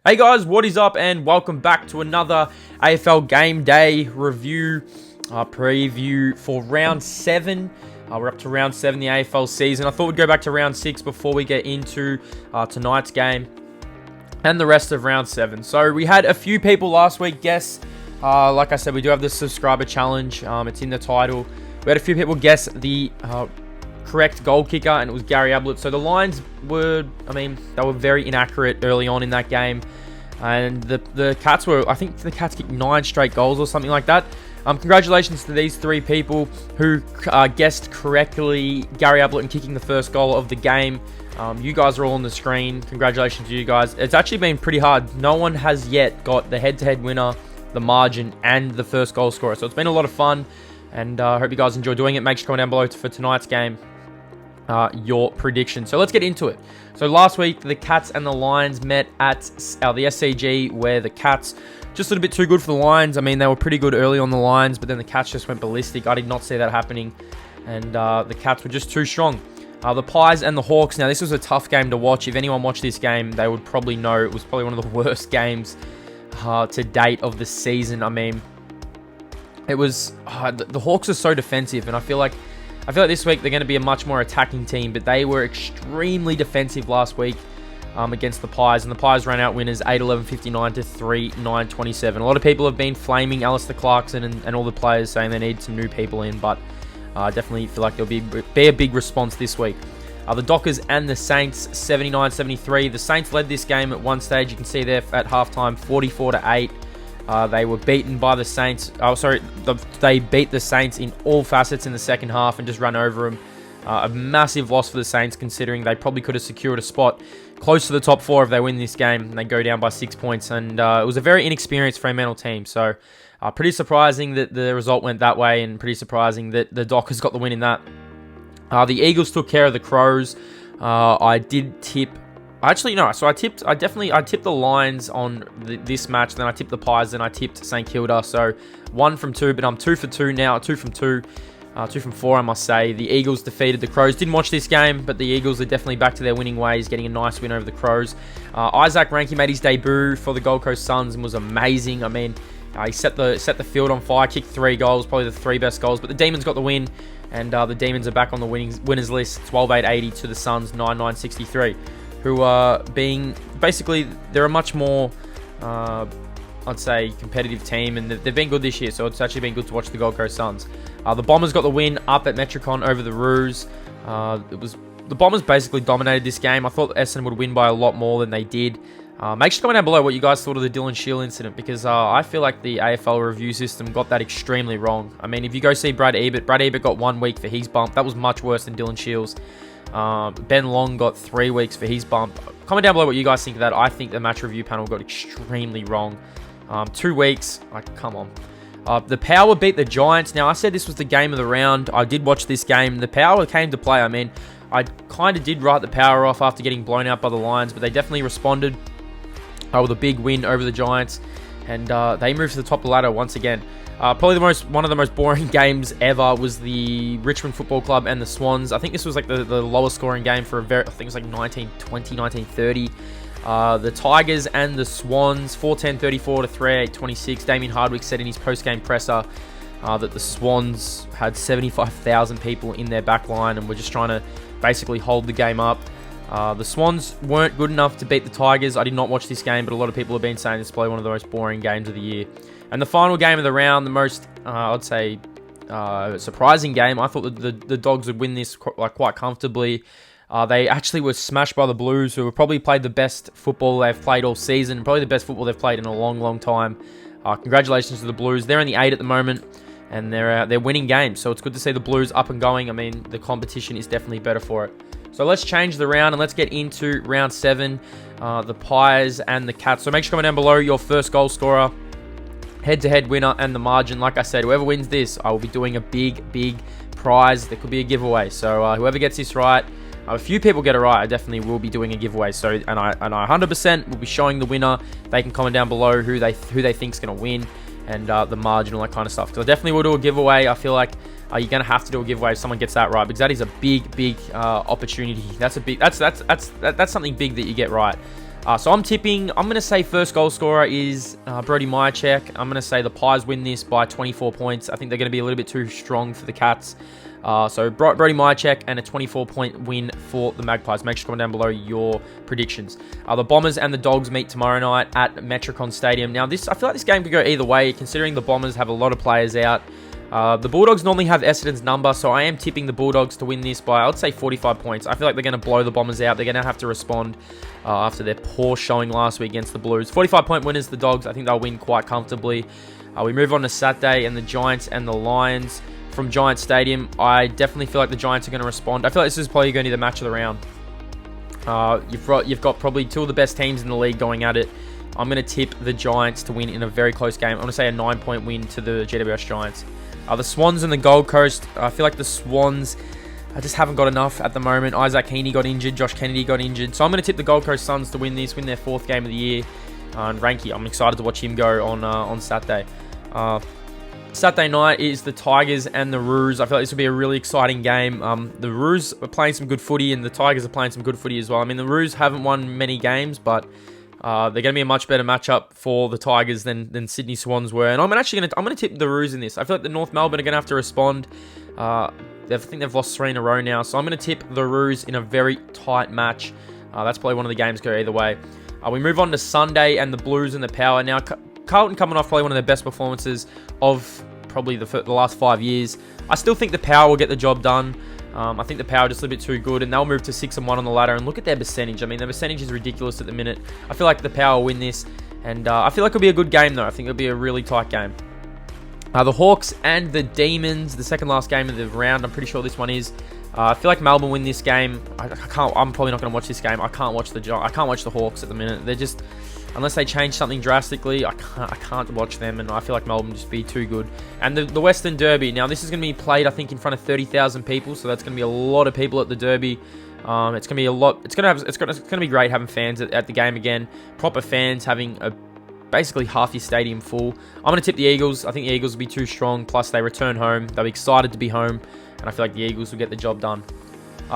Hey guys, what is up and welcome back to another AFL game day review preview for round 7. We're up to round 7 the AFL season. I thought we'd go back to round 6 before we get into tonight's game and the rest of round 7. So we had a few people last week guess, like I said, we do have the subscriber challenge. It's in the title. We had a few people guess the correct goal kicker, and it was Gary Ablett. So the lines were, they were very inaccurate early on in that game, and the Cats were, I think the Cats kicked 9 straight goals or something like that. Congratulations to these 3 people who guessed correctly Gary Ablett and kicking the first goal of the game. You guys are all on the screen. Congratulations to you guys. It's actually been pretty hard. No one has yet got the head-to-head winner, the margin, and the first goal scorer. So it's been a lot of fun, and I hope you guys enjoy doing it. Make sure to comment down below for tonight's game your prediction. So let's get into it. So last week, the Cats and the Lions met at the SCG, where the Cats just a little bit too good for the Lions. They were pretty good early on the Lions, but then the Cats just went ballistic. I did not see that happening, and the Cats were just too strong. The Pies and the Hawks. Now, this was a tough game to watch. If anyone watched this game, they would probably know it was probably one of the worst games to date of the season. It was the Hawks are so defensive, and I feel like this week they're going to be a much more attacking team, but they were extremely defensive last week against the Pies, and the Pies ran out winners 8-11-59 to 3-9-27. A lot of people have been flaming Alistair Clarkson and all the players, saying they need some new people in, but I definitely feel like there'll be a big response this week. The Dockers and the Saints 79-73. The Saints led this game at one stage. You can see there at halftime 44-8. They were beaten by the Saints. They beat the Saints in all facets in the second half and just ran over them. A massive loss for the Saints, considering they probably could have secured a spot close to the top 4 if they win this game. And they go down by 6 points. And it was a very inexperienced Fremantle team. So pretty surprising that the result went that way, and pretty surprising that the Dockers got the win in that. The Eagles took care of the Crows. I did tip... Actually, no. So I tipped the Lions on this match. Then I tipped the Pies. Then I tipped St Kilda. So 1 from 2, but I'm 2 for 2 now. 2 from 2. 2 from 4, I must say. The Eagles defeated the Crows. Didn't watch this game, but the Eagles are definitely back to their winning ways, getting a nice win over the Crows. Isaac Ranky made his debut for the Gold Coast Suns and was amazing. He set the field on fire, kicked 3 goals, probably the 3 best goals. But the Demons got the win, and the Demons are back on the winners list. 12-8-80 to the Suns, 9-9-63. Who are being, basically, they're a much more, I'd say, competitive team, and they've been good this year, so it's actually been good to watch the Gold Coast Suns. The Bombers got the win up at Metricon over the Roos. The Bombers basically dominated this game. I thought Essendon would win by a lot more than they did. Make sure to comment down below what you guys thought of the Dylan Shield incident, because I feel like the AFL review system got that extremely wrong. If you go see Brad Ebert got 1 week for his bump. That was much worse than Dylan Shields. Ben Long got 3 weeks for his bump. Comment down below what you guys think of that. I think the match review panel got extremely wrong. 2 weeks, come on. The Power beat the Giants. Now, I said this was the game of the round. I did watch this game. The Power came to play. I kind of did write the Power off after getting blown out by the Lions, but they definitely responded with a big win over the Giants, and they moved to the top of the ladder once again. Probably one of the most boring games ever was the Richmond Football Club and the Swans. I think this was like the lowest scoring game for I think it was like 1920, 1930. The Tigers and the Swans, 4-10-34 to 3-8-26. Damien Hardwick said in his post-game presser that the Swans had 75,000 people in their back line and were just trying to basically hold the game up. The Swans weren't good enough to beat the Tigers. I did not watch this game, but a lot of people have been saying it's probably one of the most boring games of the year. And the final game of the round, the most, I'd say, surprising game. I thought that the Dogs would win this quite comfortably. They actually were smashed by the Blues, who have probably played the best football they've played all season. Probably the best football they've played in a long, long time. Congratulations to the Blues. They're in the 8 at the moment, and they're winning games. So it's good to see the Blues up and going. The competition is definitely better for it. So let's change the round and let's get into round 7, the Pies and the Cats. So make sure to comment down below your first goal scorer, head-to-head winner, and the margin. Like I said, whoever wins this, I will be doing a big prize. There could be a giveaway. So whoever gets this right, a few people get it right, I definitely will be doing a giveaway. So and I 100% will be showing the winner. They can comment down below who they think is going to win, and the margin, all that kind of stuff. Because I definitely will do a giveaway. I feel like you're going to have to do a giveaway if someone gets that right, because that is a big opportunity. That's something big that you get right. So I'm tipping, I'm going to say first goal scorer is Brody Myercheck. I'm going to say the Pies win this by 24 points. I think they're going to be a little bit too strong for the Cats. So Brody Myercheck and a 24-point win for the Magpies. Make sure to comment down below your predictions. The Bombers and the Dogs meet tomorrow night at Metricon Stadium. Now, I feel like this game could go either way, considering the Bombers have a lot of players out. The Bulldogs normally have Essendon's number, so I am tipping the Bulldogs to win this by, I would say, 45 points. I feel like they're going to blow the Bombers out. They're going to have to respond after their poor showing last week against the Blues. 45-point winners, the Dogs. I think they'll win quite comfortably. We move on to Saturday and the Giants and the Lions from Giants Stadium. I definitely feel like the Giants are going to respond. I feel like this is probably going to be the match of the round. You've got probably two of the best teams in the league going at it. I'm going to tip the Giants to win in a very close game. I'm going to say a 9-point win to the GWS Giants. The Swans and the Gold Coast. I feel like the Swans, I just haven't got enough at the moment. Isaac Heaney got injured. Josh Kennedy got injured. So I'm going to tip the Gold Coast Suns to win this, win their 4th game of the year. And Ranky, I'm excited to watch him go on Saturday. Saturday night is the Tigers and the Roos. I feel like this will be a really exciting game. The Roos are playing some good footy and the Tigers are playing some good footy as well. I mean, the Roos haven't won many games, but they're going to be a much better matchup for the Tigers than Sydney Swans were. And I'm going to tip the Roos in this. I feel like the North Melbourne are going to have to respond. I think they've lost 3 in a row now. So I'm going to tip the Roos in a very tight match. That's probably one of the games go either way. We move on to Sunday and the Blues and the Power. Now, Carlton coming off probably one of their best performances of probably the last 5 years. I still think the Power will get the job done. I think the Power are just a little bit too good, and they'll move to 6-1 on the ladder. And look at their percentage. I mean, their percentage is ridiculous at the minute. I feel like the Power will win this, and I feel like it'll be a good game, though. I think it'll be a really tight game. The Hawks and the Demons, the second last game of the round. I'm pretty sure this one is. I feel like Melbourne win this game. I'm probably not going to watch this game. I can't watch the Hawks at the minute. They're just, unless they change something drastically, I can't watch them, and I feel like Melbourne just be too good. And the Western Derby. Now, this is going to be played, I think, in front of 30,000 people, so that's going to be a lot of people at the Derby. It's going to be a lot. It's going to be great having fans at the game again. Proper fans having basically half your stadium full. I'm going to tip the Eagles. I think the Eagles will be too strong. Plus, they return home. They'll be excited to be home, and I feel like the Eagles will get the job done.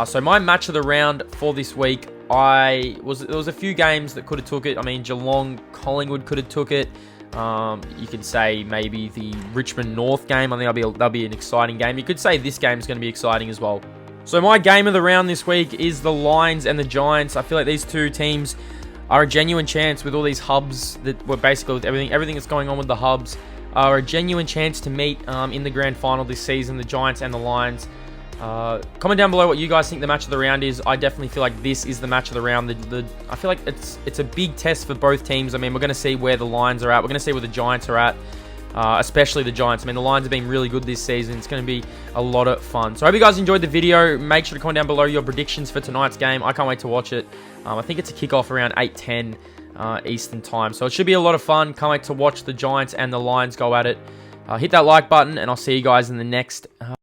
So my match of the round for this week, there was a few games that could have took it. I mean, Geelong, Collingwood could have took it. You could say maybe the Richmond North game. I think that'll be an exciting game. You could say this game is going to be exciting as well. So my game of the round this week is the Lions and the Giants. I feel like these two teams are a genuine chance with all these hubs that were basically with everything that's going on with the hubs, are a genuine chance to meet in the grand final this season, the Giants and the Lions. Comment down below what you guys think the match of the round is. I definitely feel like this is the match of the round. I feel like it's a big test for both teams. I mean, we're going to see where the Lions are at. We're going to see where the Giants are at, especially the Giants. I mean, the Lions have been really good this season. It's going to be a lot of fun. So I hope you guys enjoyed the video. Make sure to comment down below your predictions for tonight's game. I can't wait to watch it. I think it's a kickoff around 8:10 Eastern time. So it should be a lot of fun. Can't wait to watch the Giants and the Lions go at it. Hit that like button, and I'll see you guys in the next